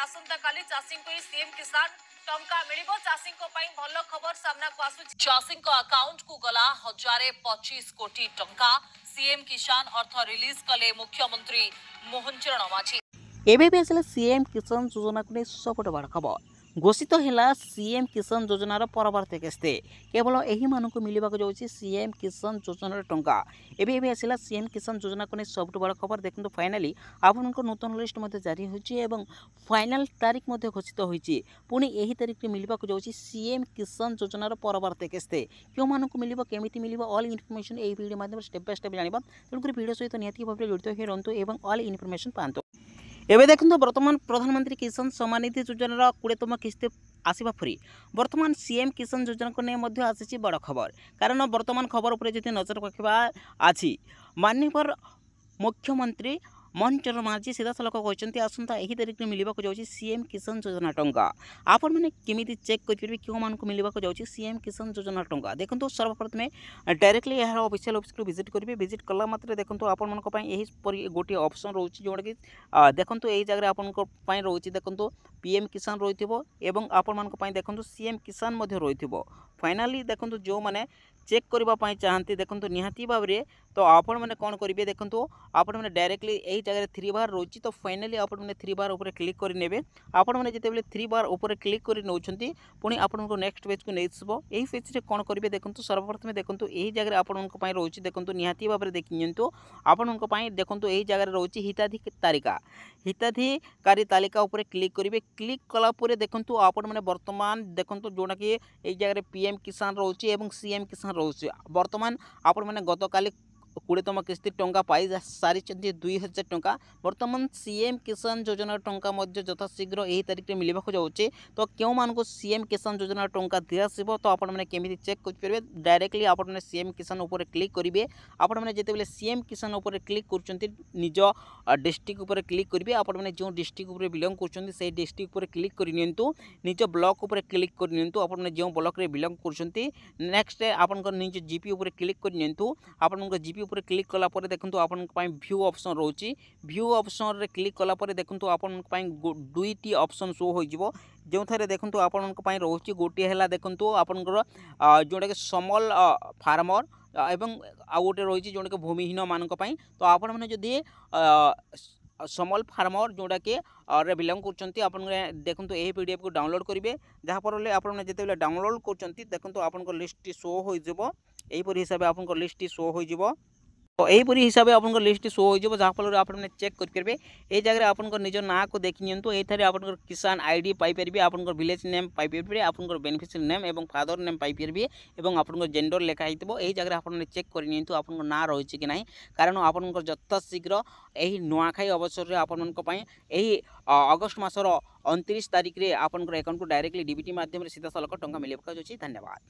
आसंता काली चाषी को सीएम किसान टंका मिलिबो। चाषी को पई भलो खबर सामना को आसु। चाषी को अकाउंट को गला 1025 कोटी टंका। सीएम किसान अर्थ रिलीज कले मुख्यमंत्री मोहन चरण माझी। एबे भी आसला सीएम किसान योजना को सबुठ बड़ खबर घोषित है सीएम किसान योजनार परवर्ती किस्ती केवल यही मानक मिलवा जाऊँगी सीएम किसान योजनार टंका। एबे आसला सीएम किसान योजना को सबुठ बड़ खबर देखो फाइनाली आपण नूतन लिस्ट जारी होती फाइनाल तारीख घोषित होती पुणी यही तारीख में मिलवा जाऊँगी सीएम किसान योजनार परवर्ती किस्ती क्यों मानक मिल केमी मिल ऑल इनफर्मेशन यही वीडियो माध्यम स्टेप बाय स्टेप जाना तेणुक वीडियो सहित निहाती भाव जड़ित हो रही और ऑल इनफर्मेशन पातु। एवं देखो बर्तमान प्रधानमंत्री किसान सम्मान निधि योजनार 20तम किस्ती आसवा फ्री बर्तमान सीएम किसान योजना को नहीं आसी बड़ खबर कारण बर्तमान खबर उपर जो नजर रखा आज माननीय मुख्यमंत्री मोहन चरण माझी सीधा सलख कहते आसंता यही तारीख में मिलवा जाऊँगी सीएम किसान योजना टंका। आपण मैंने केमी चेक करेंगे क्यों मानक मिलवा जाऊँगी सीएम किसान योजना टंका। देखो सर्वप्रथम डायरेक्टली यार ऑफिशियल ऑफिस को विजिट करेंगे। विजिट कला मात्र देखो आपण मानी गोटे ऑप्शन रोचे जोटा कि देखो यही जगह आपण रोचे देखो पीएम किसान रही है आपण मान देखो सीएम किसान रही फाइनाली देखो जो मैंने चेक करने चाहती देखो निहाती भाव में तो आपण मैंने कौन करेंगे देखो आपण मैंने डायरेक्टली यही जगह 3 बार रोचे तो फाइनाली आपण मैंने 3 बार ऊपर क्लिक करे आपण मैंने जिते 3 बार ऊपर क्लिक कर नौकरी पुणी आपण को नेक्स्ट पेज को नहीं यही पेज में कौन करेंगे देखो सर्वप्रथम देखो यही जगह आपण रोचे देखो निहाती भाव में देखी आपण देखो यही जगह रोचे हिताधिकारी तालिका उपर क्लिक करेंगे। क्लिक कलापर देखो आपण मैंने बर्तमान देखो जोटा कि यही जगह पीएम किसान रोचे और सीएम किसान रोचे बर्तमान आपण मैंने गतकाली 20तम किस्ती टंका पाई सारी 2000 टंका बर्तमान सीएम किसान योजना टंका यथाशीघ्र यही तारीख में मिलवा जाऊँचे तो क्यों मानक सीएम किसान योजना टंका दिखासीब तो आपने केमी चेक करेंगे डायरेक्टली आपने सीएम किसान उपर क्लिक करेंगे। आपने जिते सीएम किसान उपर क्लिक कर निज डिस्ट्रिक्ट उपर क्लिक करेंगे आपने जो डिस्ट्रिक्ट उपर बिलंग कर डिस्ट्रिक्ट उपर क्लिक करनी निज ब्लॉक उपर क्लिक करनी आपने जो ब्लॉक रे बिलंग कर नेक्स्ट आप निज जीपी उपर क्लिक करनी आपन जीपी उपर क्लिक कला पर देखो आपण व्यू ऑप्शन रोची व्यू ऑप्शन रे क्लिक कला पर देखो आपण दुईटी ऑप्शन शो हो जो थे देखो आपण रोची गोटे है देखो आपंकर जोटा कि स्मॉल फार्मर एवं आउ गोटे रही जोटा कि भूमिहीन मानक तो आपण मैंने जदि स्मॉल फार्मर जोटा कि बिलंग कर देखो यही पीडीएफ को डाउनलोड करेंगे जहाँफल आपने जिते डाउनलोड कर देखो आप लिस्ट शो होपर हिसाब से आप लिस्ट शो हो तो यहीपरी हिसाब से आप लिस्ट शो हो जहाँफल आपने चेक करेंगे ये जगह आप निज ना को देखी ये आप किसान आईडी पाइपर आप विलेज नेम पाइपर आप बेनिफिशियरी नेम और फादर नेम पाइपर और आप जेंडर लिखाई यही जगह आपने चेक करनी आप ना रही कि ना कारण आप यथाशीघ्र यही नुआखाई अवसर में आपण यही अगस्ट मासर 29 तारीख में आपंकर अकाउंट को डायरेक्टली डीबीटी माध्यम सीधा सलख टंका मिलवा। धन्यवाद।